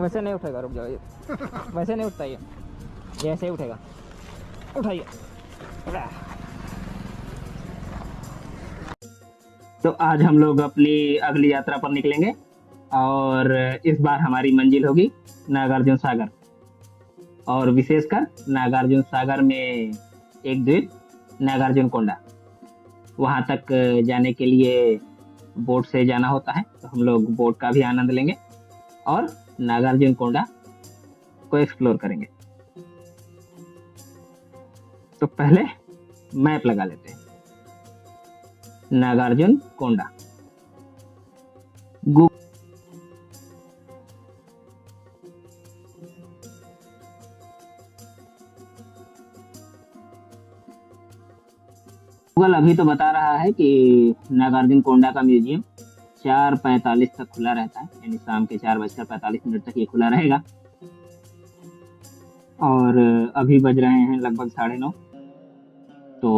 वैसे नहीं उठेगा, रुक जाओ, ये वैसे नहीं उठता, ये ऐसे ही उठेगा। उठाइए। तो आज हम लोग अपनी अगली यात्रा पर निकलेंगे और इस बार हमारी मंजिल होगी नागार्जुन सागर, और विशेषकर नागार्जुन सागर में एक द्वीप नागार्जुन कोंडा। वहां तक जाने के लिए बोट से जाना होता है, तो हम लोग बोट का भी आनंद लेंगे और नागार्जुन कोंडा को एक्सप्लोर करेंगे। तो पहले मैप लगा लेते हैं। नागार्जुन कोंडा गूगल अभी तो बता रहा है कि नागार्जुन कोंडा का म्यूजियम 4:45 तक खुला रहता है, यानी शाम के 4:45 तक ये खुला रहेगा। और अभी बज रहे हैं लगभग 9:30। तो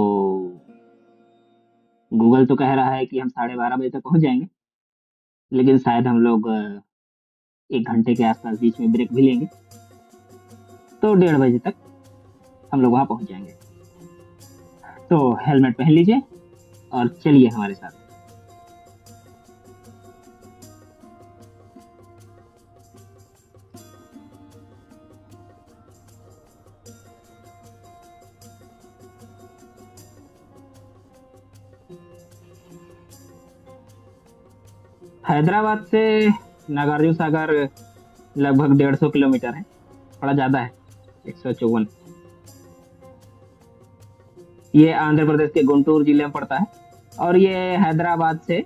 गूगल तो कह रहा है कि हम 12:30 बजे तक पहुंच जाएंगे, लेकिन शायद हम लोग 1 घंटे के आसपास बीच में ब्रेक भी लेंगे, तो 1:30 बजे तक हम लोग वहां पहुंच जाएंगे। तो हेलमेट पहन लीजिए और चलिए हमारे साथ। हैदराबाद से नागार्जुन सागर लगभग 150 किलोमीटर है, थोड़ा ज्यादा है, 154। ये आंध्र प्रदेश के गुंटूर जिले में पड़ता है और ये हैदराबाद से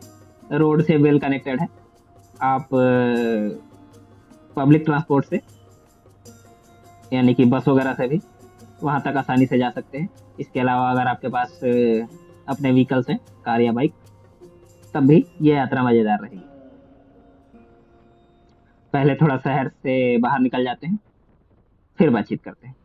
रोड से वेल कनेक्टेड है। आप पब्लिक ट्रांसपोर्ट से, यानी कि बस वगैरह से भी वहां तक आसानी से जा सकते हैं। इसके अलावा अगर आपके पास अपने व्हीकल्स हैं, कार या बाइक, तब भी ये यात्रा मजेदार रहेगी। पहले थोड़ा शहर से बाहर निकल जाते हैं, फिर बातचीत करते हैं।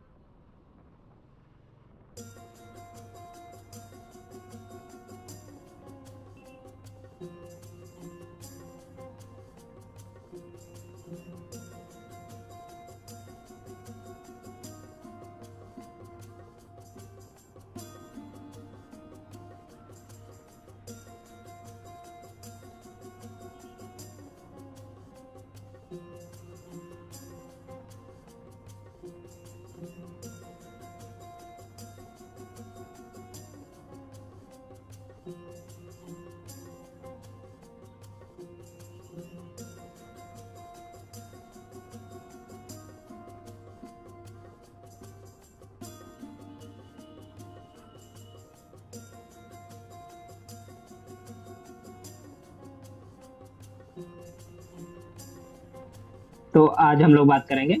तो आज हम लोग बात करेंगे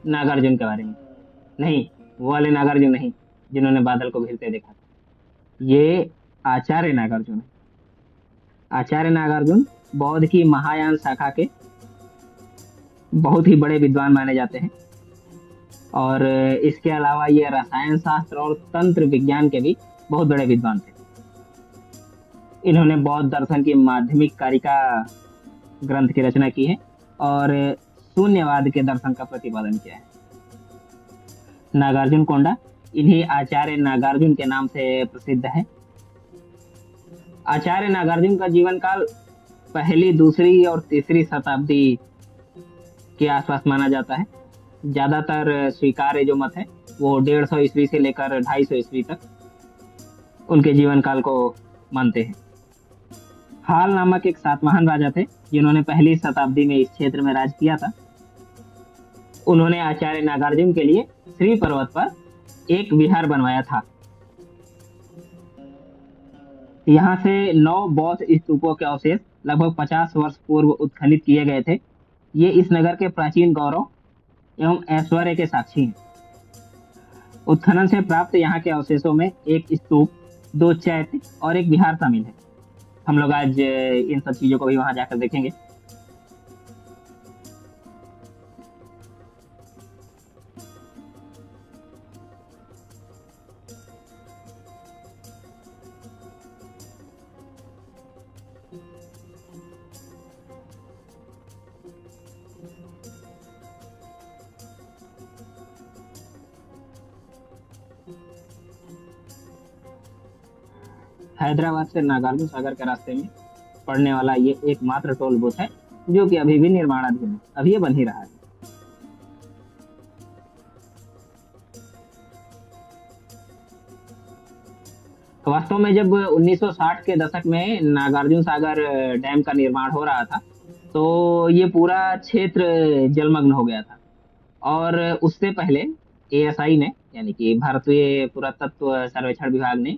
नागार्जुन के बारे में। नहीं, वो वाले नागार्जुन नहीं जिन्होंने बादल को घेरते देखा था। ये आचार्य नागार्जुन है। आचार्य नागार्जुन बौद्ध की महायान शाखा के बहुत ही बड़े विद्वान माने जाते हैं, और इसके अलावा ये रसायन शास्त्र और तंत्र विज्ञान के भी बहुत बड़े विद्वान थे। इन्होंने बौद्ध दर्शन की माध्यमिक कारिका ग्रंथ की रचना की है और शून्यवाद के दर्शन का प्रतिपादन किया है। नागार्जुन कोंडा इन्हीं आचार्य नागार्जुन के नाम से प्रसिद्ध है। आचार्य नागार्जुन का जीवन काल पहली, दूसरी और तीसरी शताब्दी के आसपास माना जाता है। ज्यादातर स्वीकार्य जो मत है वो 150 ईस्वी से लेकर 250 ईस्वी तक उनके जीवन काल को मानते हैं। हाल नामक एक सातवाहन राजा थे जिन्होंने पहली शताब्दी में इस क्षेत्र में राज किया था। उन्होंने आचार्य नागार्जुन के लिए श्री पर्वत पर एक विहार बनवाया था। यहाँ से 9 बौद्ध स्तूपों के अवशेष लगभग 50 वर्ष पूर्व उत्खनन किए गए थे। ये इस नगर के प्राचीन गौरव एवं ऐश्वर्य के साक्षी हैं। उत्खनन से प्राप्त यहाँ के अवशेषों में एक स्तूप, 2 चैत्य और एक विहार शामिल है। हम लोग आज इन सब चीजों को भी वहां जाकर देखेंगे। हैदराबाद से नागार्जुन सागर के रास्ते में पड़ने वाला ये एकमात्र टोल बूथ है जो कि अभी भी निर्माणाधीन है, अभी ये बन ही रहा है। तो वास्तव में जब 1960 के दशक में नागार्जुन सागर डैम का निर्माण हो रहा था, तो ये पूरा क्षेत्र जलमग्न हो गया था। और उससे पहले एएसआई ने, यानी कि भारतीय पुरातत्व सर्वेक्षण विभाग ने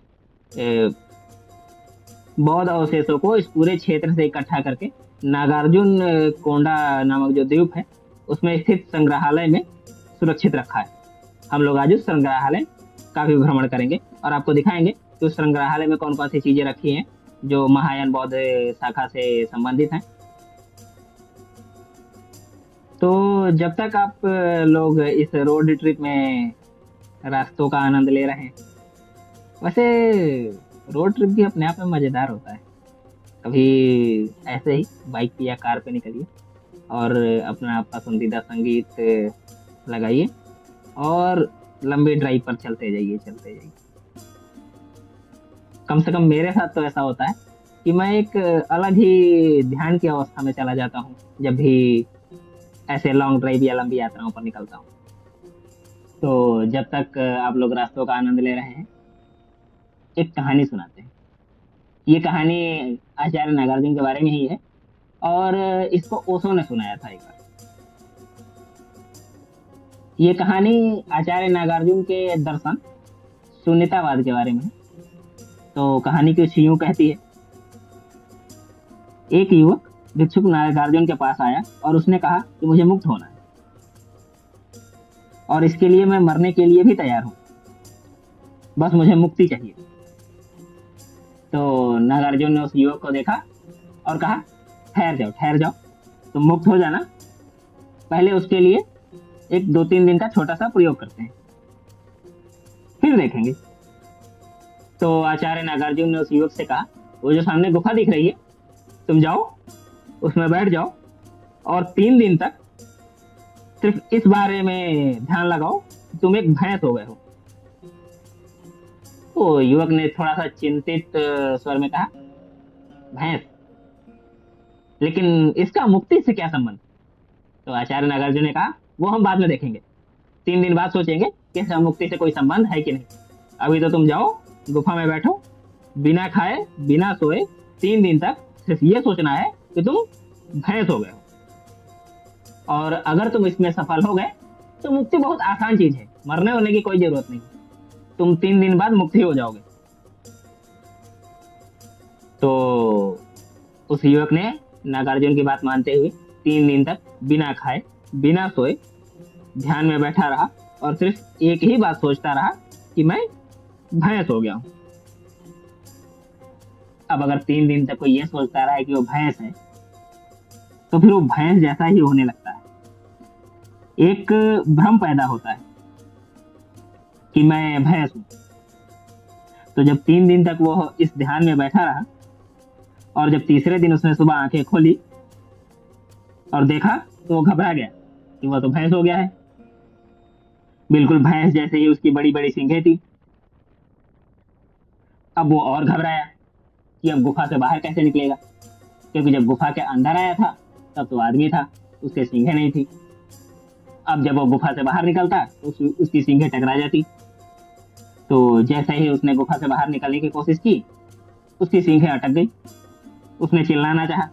बौद्ध अवशेषों को इस पूरे क्षेत्र से इकट्ठा करके नागार्जुन कोंडा नामक जो द्वीप है उसमें स्थित संग्रहालय में सुरक्षित रखा है। हम लोग आज उस संग्रहालय का भी भ्रमण करेंगे और आपको दिखाएंगे कि उस संग्रहालय में कौन कौन सी चीजें रखी हैं जो महायान बौद्ध शाखा से संबंधित हैं। तो जब तक आप लोग इस रोड ट्रिप में रास्तों का आनंद ले रहे हैं, वैसे रोड ट्रिप भी अपने आप में मजेदार होता है। कभी ऐसे ही बाइक पे या कार पे निकलिए और अपना पसंदीदा संगीत लगाइए और लंबी ड्राइव पर चलते जाइए चलते जाइए। कम से कम मेरे साथ तो ऐसा होता है कि मैं एक अलग ही ध्यान की अवस्था में चला जाता हूँ जब भी ऐसे लॉन्ग ड्राइव या लंबी यात्राओं पर निकलता हूँ। तो जब तक आप लोग रास्तों का आनंद ले रहे हैं, एक कहानी सुनाते हैं। ये कहानी आचार्य नागार्जुन के बारे में ही है और इसको ओशो ने सुनाया था एक बार। ये कहानी आचार्य नागार्जुन के दर्शन शून्यतावाद के बारे में है। तो कहानी कुछ यूं कहती है। एक युवक भिक्षुक नागार्जुन के पास आया और उसने कहा कि मुझे मुक्त होना है और इसके लिए मैं मरने के लिए भी तैयार हूं, बस मुझे मुक्ति चाहिए। तो नागार्जुन ने उस युवक को देखा और कहा, ठहर जाओ, तुम मुक्त हो जाना, पहले उसके लिए एक 2-3 दिन का छोटा सा प्रयोग करते हैं, फिर देखेंगे। तो आचार्य नागार्जुन ने उस युवक से कहा, वो जो सामने गुफा दिख रही है, तुम जाओ उसमें बैठ जाओ और 3 दिन तक सिर्फ इस बारे में ध्यान लगाओ कि तुम एक भैंस हो गए हो। तो युवक ने थोड़ा सा चिंतित स्वर में कहा, भैंस, लेकिन इसका मुक्ति से क्या संबंध? तो आचार्य नागार्जुन ने कहा, वो हम बाद में देखेंगे, 3 दिन बाद सोचेंगे कि इसका मुक्ति से कोई संबंध है कि नहीं। अभी तो तुम जाओ, गुफा में बैठो, बिना खाए बिना सोए 3 दिन तक सिर्फ ये सोचना है कि तुम भैंस हो गए हो। और अगर तुम इसमें सफल हो गए तो मुक्ति बहुत आसान चीज है, मरने होने की कोई जरूरत नहीं, तुम 3 दिन बाद मुक्ति हो जाओगे। तो उस युवक ने नागार्जुन की बात मानते हुए 3 दिन तक बिना खाए बिना सोए ध्यान में बैठा रहा और सिर्फ एक ही बात सोचता रहा कि मैं भैंस हो गया हूं। अब अगर 3 दिन तक कोई ये सोचता रहा है कि वो भैंस है, तो फिर वो भैंस जैसा ही होने लगता है। एक भ्रम पैदा होता है कि मैं भैंस हूं। तो जब 3 दिन तक वो इस ध्यान में बैठा रहा और जब तीसरे दिन उसने सुबह आंखें खोली और देखा, तो वो घबरा गया कि वह तो भैंस हो गया है। बिल्कुल भैंस जैसे ही उसकी बड़ी बड़ी सींगें थी। अब वो और घबराया कि अब गुफा से बाहर कैसे निकलेगा, क्योंकि जब गुफा के अंदर आया था तब तो आदमी था, उसके सींगें नहीं थी। अब जब वो गुफा से बाहर निकलता तो उसकी सींगें टकरा जाती। तो जैसे ही उसने गुफा से बाहर निकलने की कोशिश की, उसकी सींगें अटक गई। उसने चिल्लाना चाहा।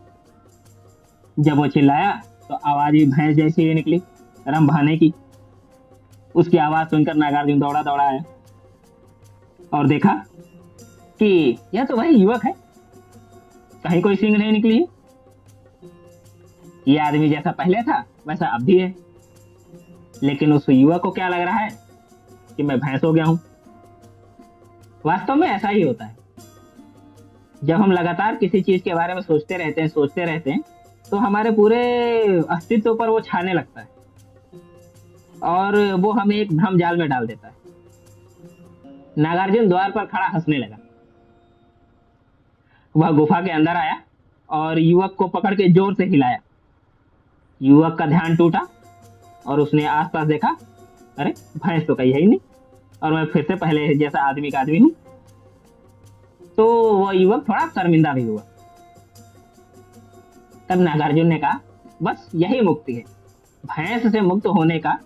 जब वो चिल्लाया तो आवाज भी भैंस जैसी ही निकली, रम भाने की। उसकी आवाज सुनकर नागार्जुन दौड़ा दौड़ा आया और देखा कि यह तो वही युवक है, कहीं कोई सींग नहीं निकली है। ये आदमी जैसा पहले था वैसा अब भी है, लेकिन उस युवक को क्या लग रहा है कि मैं भैंस हो गया हूं। वास्तव में ऐसा ही होता है। जब हम लगातार किसी चीज के बारे में सोचते रहते हैं तो हमारे पूरे अस्तित्व पर वो छाने लगता है और वो हमें एक भ्रम जाल में डाल देता है। नागार्जुन द्वार पर खड़ा हंसने लगा। वह गुफा के अंदर आया और युवक को पकड़ के जोर से हिलाया। युवक का ध्यान टूटा और उसने आसपास देखा, अरे भैंस तो कहीं है ही नहीं और मैं फिर से पहले जैसा आदमी का आदमी हूं। तो वह युवक थोड़ा शर्मिंदा भी हुआ। तब नागार्जुन ने कहा, बस यही मुक्ति है। भैंस से मुक्त होने का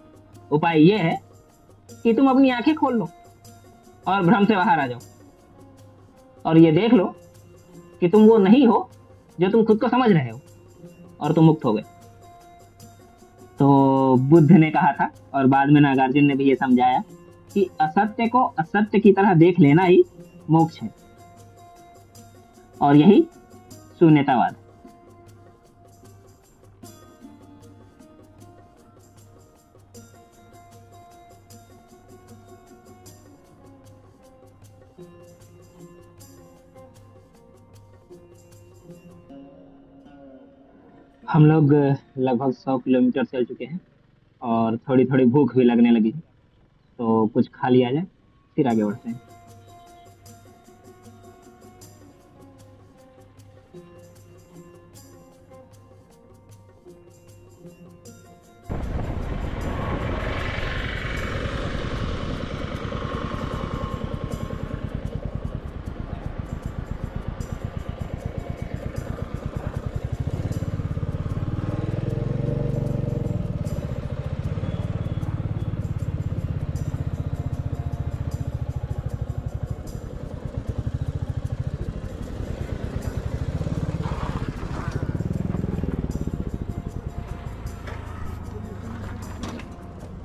उपाय यह है कि तुम अपनी आंखें खोल लो और भ्रम से बाहर आ जाओ, और ये देख लो कि तुम वो नहीं हो जो तुम खुद को समझ रहे हो, और तुम मुक्त हो गए। तो बुद्ध ने कहा था, और बाद में नागार्जुन ने भी ये समझाया, कि असत्य को असत्य की तरह देख लेना ही मोक्ष है, और यही शून्यतावाद। हम लोग लगभग 100 किलोमीटर चल चुके हैं, और थोड़ी थोड़ी भूख भी लगने लगी है। तो कुछ खा लिया जाए, फिर आगे बढ़ते हैं।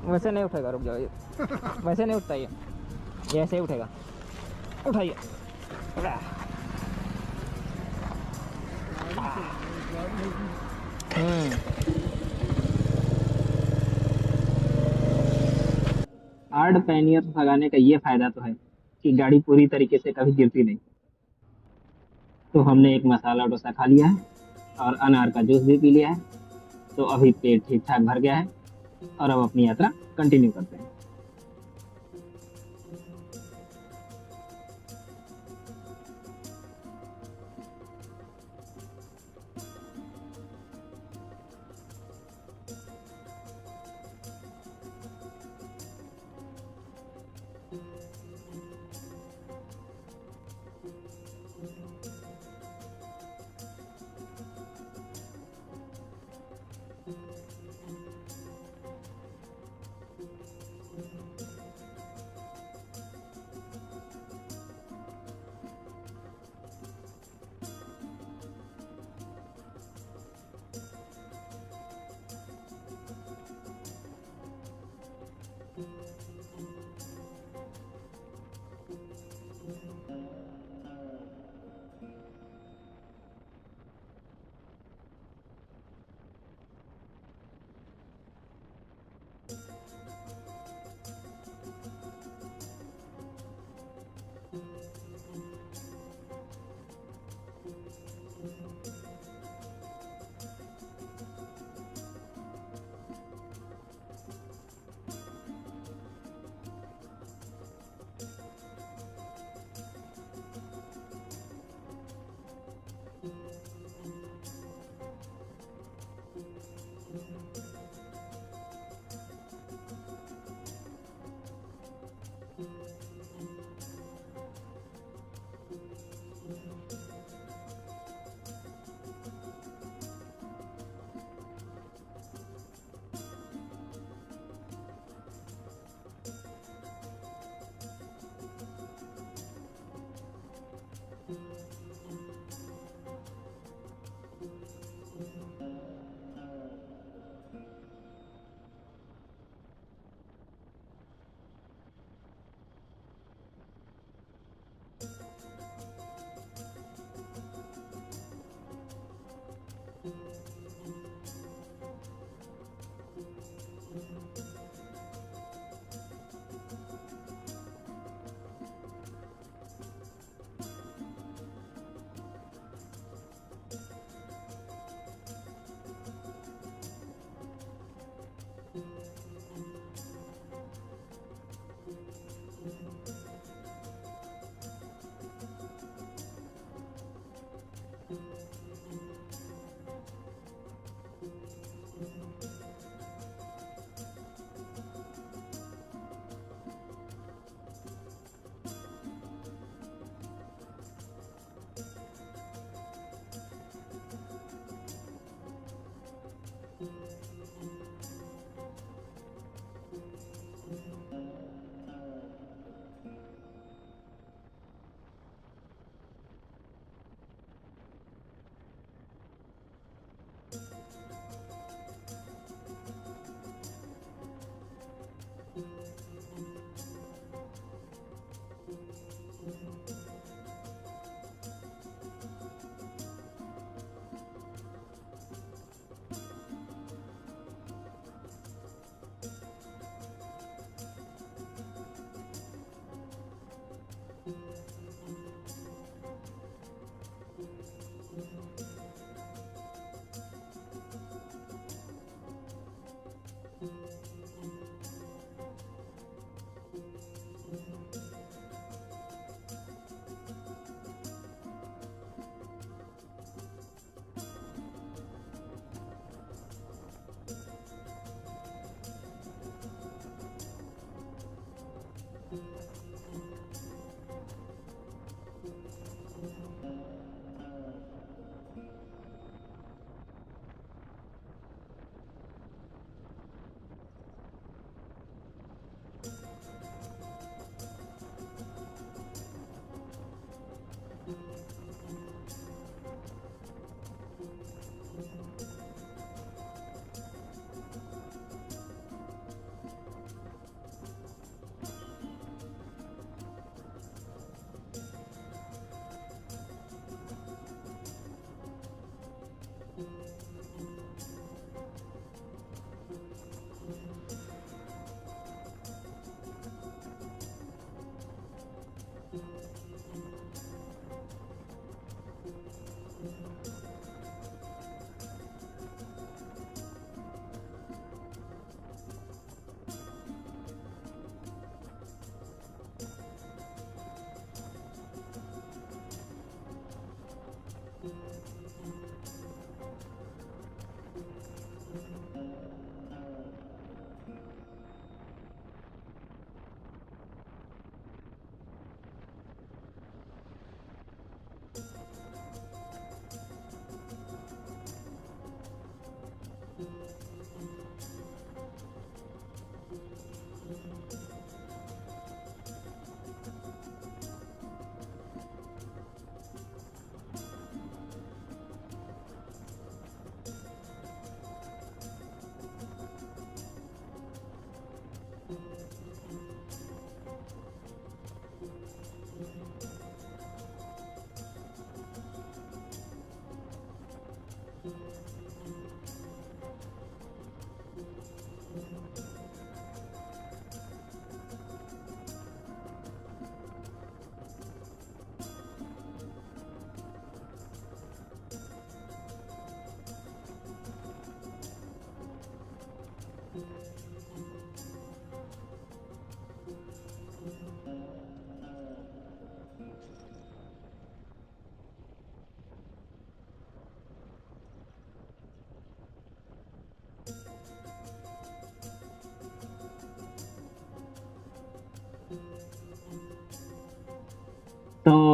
वैसे नहीं उठेगा, रुक जाओ, वैसे नहीं उठता ये ऐसे ही उठेगा। उठाइए। हार्ड पैनियर भगाने का ये फायदा तो है कि गाड़ी पूरी तरीके से कभी गिरती नहीं। तो हमने एक मसाला डोसा खा लिया है, और अनार का जूस भी पी लिया है। तो अभी पेट ठीक ठाक भर गया है, और अब अपनी यात्रा कंटिन्यू करते हैं।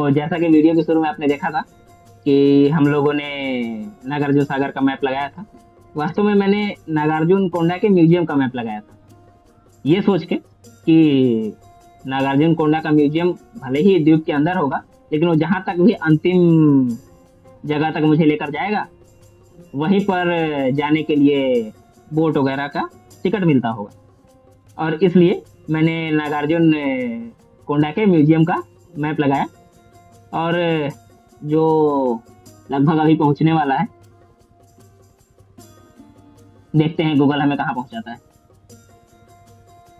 तो जैसा कि वीडियो के शुरू में आपने देखा था कि हम लोगों ने नागार्जुन सागर का मैप लगाया था, वास्तव में मैंने नागार्जुन कोंडा के म्यूजियम का मैप लगाया था, ये सोच के कि नागार्जुन कोंडा का म्यूजियम भले ही द्वीप के अंदर होगा, लेकिन वो जहाँ तक भी अंतिम जगह तक मुझे लेकर जाएगा, वहीं पर जाने के लिए बोट वगैरह का टिकट मिलता होगा। और इसलिए मैंने नागार्जुन कोंडा के म्यूजियम का मैप लगाया, और जो लगभग अभी पहुंचने वाला है, देखते हैं गूगल हमें कहाँ पहुंचाता है।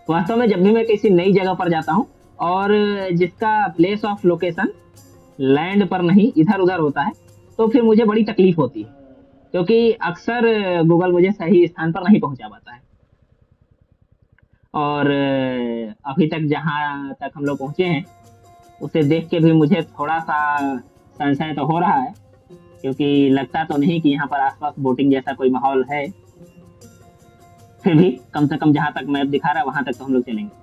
वास्तव में जब भी मैं किसी नई जगह पर जाता हूँ और जिसका प्लेस ऑफ लोकेशन लैंड पर नहीं इधर उधर होता है, तो फिर मुझे बड़ी तकलीफ होती है, क्योंकि अक्सर गूगल मुझे सही स्थान पर नहीं पहुंचा पाता है। और अभी तक जहाँ तक हम लोग पहुंचे हैं, उसे देख के भी मुझे थोड़ा सा संशय तो हो रहा है, क्योंकि लगता तो नहीं कि यहाँ पर आसपास बोटिंग जैसा कोई माहौल है। फिर भी कम से कम जहाँ तक मैप दिखा रहा है वहां तक तो हम लोग चलेंगे।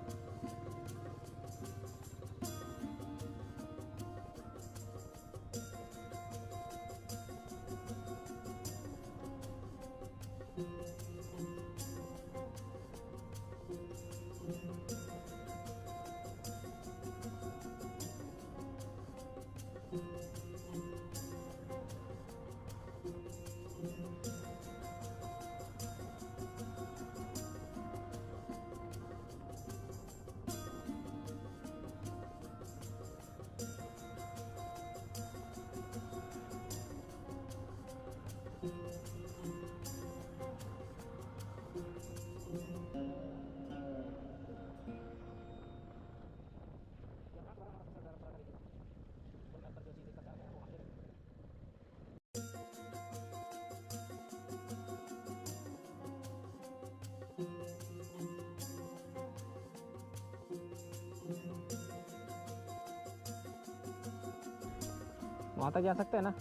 वहाँ तक जा सकते हैं ना?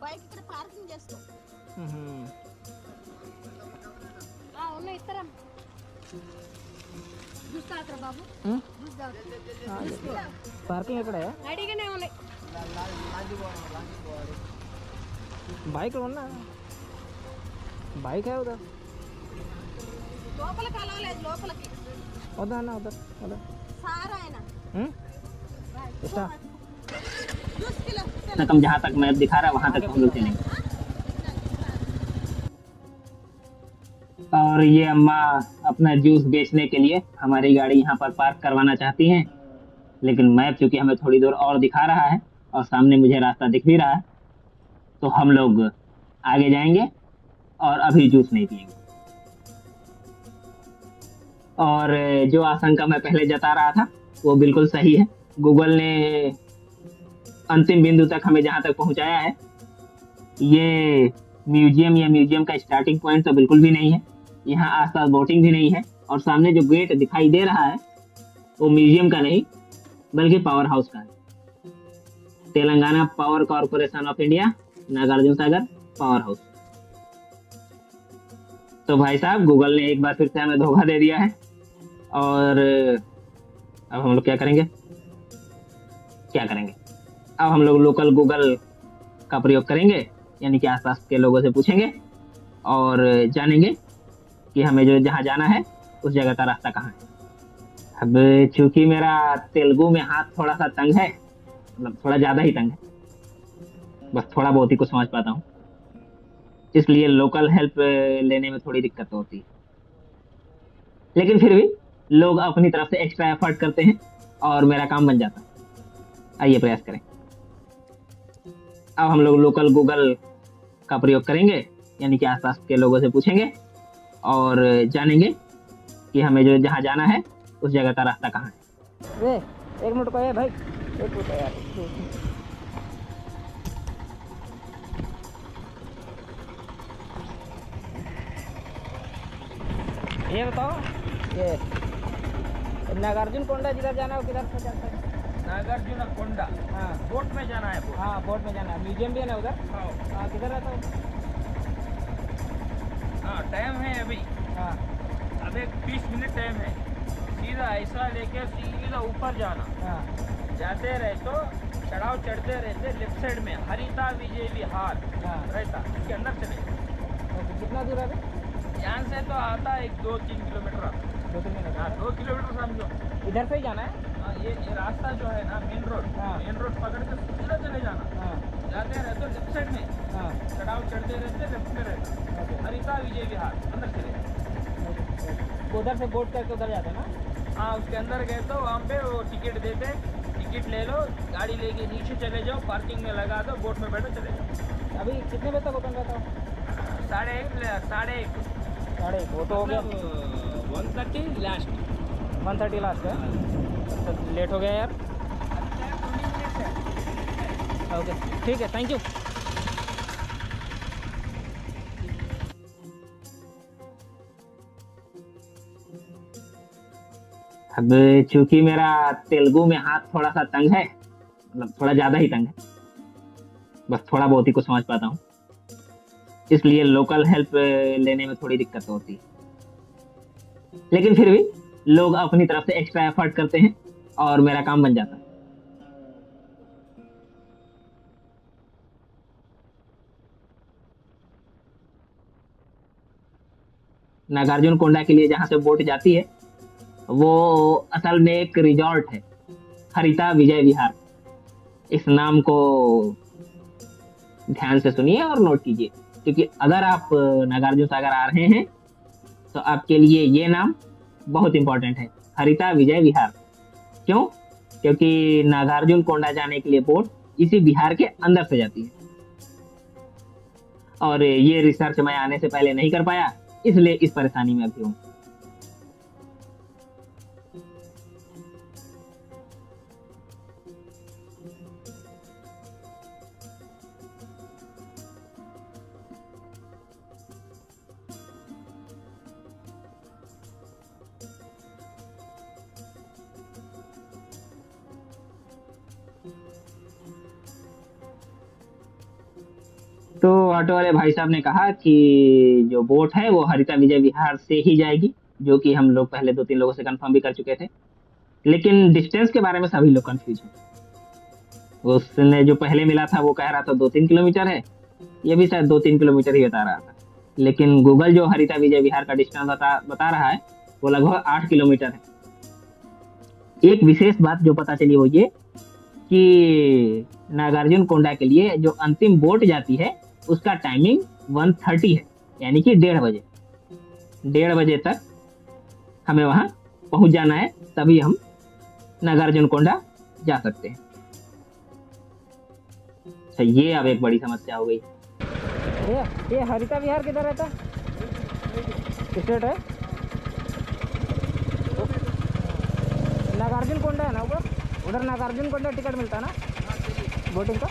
బైక్ ఇక్కడ పార్కింగ్ చేస్తాం. ఉన్నాయి ఇతరం జ్యూస్ తాగుతారా బాబు? జ్యూస్ తాగుతారా? పార్కింగ్ ఎక్కడ? రెడీగానే ఉన్నాయి. बाइक उन्ना बाइक है उधर లోపలికి అలవలేదు. లోపలికి उधर ना उधर उधर సారా ఆయన इसका జ్యూస్ కిలో कम जहाँ तक मैप दिखा रहा है वहां तक हम लोग चलेंगे। और ये अम्मा अपना जूस बेचने के लिए हमारी गाड़ी यहाँ पर पार्क करवाना चाहती हैं, लेकिन मैप चूंकि हमें थोड़ी दूर और दिखा रहा है और सामने मुझे रास्ता दिख भी रहा है, तो हम लोग आगे जाएंगे और अभी जूस नहीं पिएंगे। और जो आशंका मैं पहले जता रहा था वो बिल्कुल सही है। गूगल ने अंतिम बिंदु तक हमें जहाँ तक पहुँचाया है, ये म्यूजियम या म्यूजियम का स्टार्टिंग पॉइंट तो बिल्कुल भी नहीं है। यहाँ आसपास बोटिंग भी नहीं है, और सामने जो गेट दिखाई दे रहा है वो म्यूजियम का नहीं बल्कि पावर हाउस का है। Telangana power corporation of India, Nagarjuna Sagar power house. तो भाई साहब, गूगल ने एक बार फिर से हमें धोखा दे दिया है, और अब हम लोग क्या करेंगे? अब हम लोग लोकल गूगल का प्रयोग करेंगे, यानी कि आसपास के लोगों से पूछेंगे और जानेंगे कि हमें जो जहाँ जाना है उस जगह का रास्ता कहाँ है। अब चूंकि मेरा तेलुगु में हाथ थोड़ा सा तंग है, मतलब थोड़ा ज़्यादा ही तंग है, बस थोड़ा बहुत ही कुछ समझ पाता हूँ, इसलिए लोकल हेल्प लेने में थोड़ी दिक्कत होती है। लेकिन फिर भी लोग अपनी तरफ से एक्स्ट्रा एफर्ट करते हैं और मेरा काम बन जाता है। आइए प्रयास करें। अब हम लोग लोकल गूगल का प्रयोग करेंगे, यानी कि आसपास के लोगों से पूछेंगे और जानेंगे कि हमें जो जहाँ जाना है उस जगह का रास्ता कहाँ है। एक मिनट को है भाई, एक मिनट यार। ये बताओ, ये नागार्जुन कोंडा जिधर जाना है किधर से जाता है? नागार्जुन कोंडा, हाँ बोट में जाना है। हाँ बोट में जाना है। म्यूजियम भी है ना उधर? हाँ किधर रहता हूँ? हाँ टाइम है अभी, हाँ अभी 20 मिनट टाइम है। सीधा ऐसा लेके सीधा ऊपर जाना, हाँ जाते रहे तो चढ़ाव चढ़ते रहते, लेफ्ट साइड में हरिता विजय विहार हाँ रहता, इसके अंदर चले। ओके, कितना दूर है अभी? यहाँ से तो आता है 2-3 किलोमीटर आता। 2-3 मिनट? हाँ 2 किलोमीटर समझो। इधर से ही जाना है? हाँ, ये रास्ता जो है ना मेन रोड, हाँ। मेन रोड पकड़ के सीधा चले जाना, हाँ जाते रहे तो लेफ्ट साइड में हाँ चढ़ाव चढ़ते रहते, लेफ्ट में रहता ओके हरिता विजय विहार, अंदर चले। ओके। उधर से बोट करके उधर जाते हैं ना? हाँ उसके अंदर गए तो वहाँ पे वो टिकट देते, टिकट ले लो, गाड़ी लेके नीचे चले जाओ, पार्किंग में लगा दो, बोट में बैठो चले जाओ। अभी कितने बजे तक ओपन रहता है? 1:30 साढ़े वो तो हो गया 1:30 लास्ट। 1:30 लास्ट है। अच्छा लेट हो गया यार। ओके ठीक है, थैंक यू। अब चूंकि मेरा तेलुगु में हाथ थोड़ा सा तंग है, मतलब थोड़ा ज्यादा ही तंग है, बस थोड़ा बहुत ही कुछ समझ पाता हूँ, इसलिए लोकल हेल्प लेने में थोड़ी दिक्कत होती है। लेकिन फिर भी लोग अपनी तरफ से एक्स्ट्रा एफर्ट करते हैं और मेरा काम बन जाता है। नागार्जुन कोंडा के लिए जहाँ से बोट जाती है वो असल में एक रिजॉर्ट है, हरिता विजय विहार। इस नाम को ध्यान से सुनिए और नोट कीजिए, क्योंकि अगर आप नागार्जुन सागर आ रहे हैं तो आपके लिए ये नाम बहुत इंपॉर्टेंट है, हरिता विजय विहार। क्यों? क्योंकि नागार्जुन कोंडा जाने के लिए बोट इसी बिहार के अंदर से जाती है, और ये रिसर्च मैं आने से पहले नहीं कर पाया, इसलिए इस परेशानी में अभी हूँ। तो ऑटो वाले भाई साहब ने कहा कि जो बोट है वो हरिता विजय विहार से ही जाएगी, जो कि हम लोग पहले 2-3 लोगों से कंफर्म भी कर चुके थे। लेकिन डिस्टेंस के बारे में सभी लोग कंफ्यूज हैं। उसने जो पहले मिला था वो कह रहा था 2-3 किलोमीटर है, ये भी शायद 2-3 किलोमीटर ही बता रहा था। लेकिन गूगल जो हरिता विजय विहार का डिस्टेंस बता रहा है वो लगभग 8 किलोमीटर है। एक विशेष बात जो पता चली वो ये कि नागार्जुन कोंडा के लिए जो अंतिम बोट जाती है उसका टाइमिंग 1:30 है, यानी कि 1:30 बजे। 1:30 बजे तक हमें वहां पहुंच जाना है, तभी हम नागार्जुन कोंडा जा सकते हैं। अच्छा, ये अब एक बड़ी समस्या हो गई। ये हरिता विहार किधर रहता है? स्टेट है नागार्जुन कोंडा है ना उधर नागार्जुन कोंडा टिकट मिलता है ना बोटिंग का?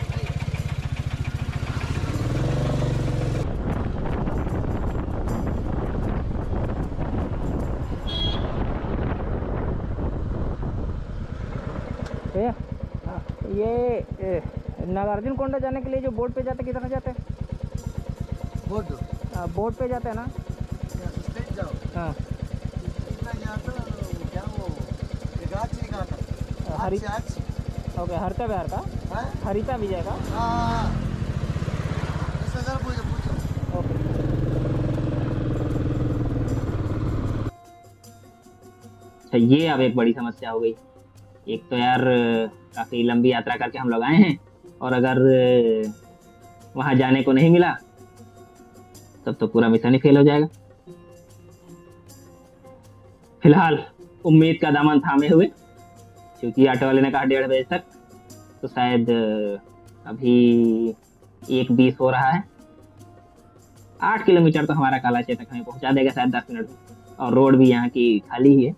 ये नागार्जुन कोंडा जाने के लिए जो बोट पे जाते किधर जाते हैं? बोट पे जाते हैं ना? स्ट्रेट जाओ, हाँ इतना यहाँ तो क्या वो गाची का हरि आची ओके, हरिता विहार का, हाँ हरिता विजय का। हाँ 10,000 पूछो ओके अच्छा, ये अब एक बड़ी समस्या हो गई। एक तो यार काफी लंबी यात्रा करके हम लोग आए हैं, और अगर वहां जाने को नहीं मिला तब तो पूरा मिशन ही फेल हो जाएगा। फिलहाल उम्मीद का दामन थामे हुए, क्योंकि ऑटो वाले ने कहा 1:30 बजे तक, तो शायद अभी 1:20 हो रहा है। 8 किलोमीटर तो हमारा काला चेतक हमें पहुंचा देगा शायद 10 मिनट में, और रोड भी यहाँ की खाली ही है।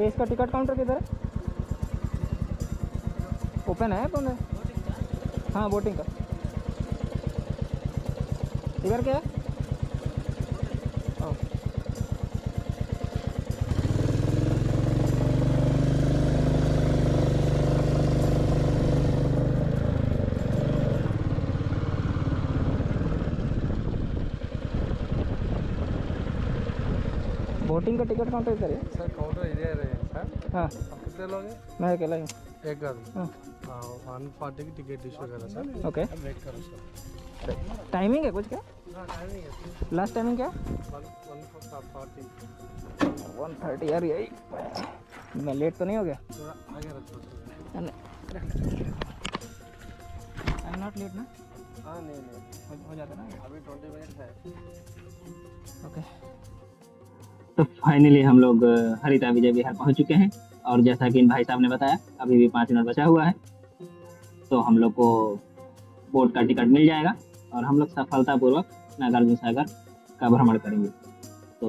ये इसका टिकट काउंटर किधर है? ओपन है बंद है? हाँ बोटिंग का। इधर क्या है? ओ, बोटिंग का टिकट काउंटर इधर है? सर काउंटर इधर है सर। हाँ आप कितने लोग हैं? मैं अकेला ही हूँ। एक आदमी। हाँ 140 की टिकट इशू करा सर। ओके। अब वेट करो सर। टाइमिंग है कुछ क्या? हाँ टाइमिंग है लास्ट टाइमिंग क्या? 140। 1:30 यार यही। मैं लेट तो नहीं हो गया? थोड़ा आगे रखो sir. I am not let ना? हाँ नहीं हो जाता ना अभी 20 मिनट है। ओके। तो फाइनली हम लोग हरिता विजय विहार पहुंच चुके हैं, और जैसा कि इन भाई साहब ने बताया अभी भी 5 मिनट बचा हुआ है, तो हम लोग को बोट का टिकट मिल जाएगा और हम लोग सफलतापूर्वक नागार्जुन सागर का भ्रमण करेंगे। तो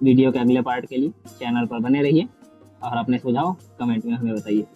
वीडियो के अगले पार्ट के लिए चैनल पर बने रहिए और अपने सुझाव कमेंट में हमें बताइए।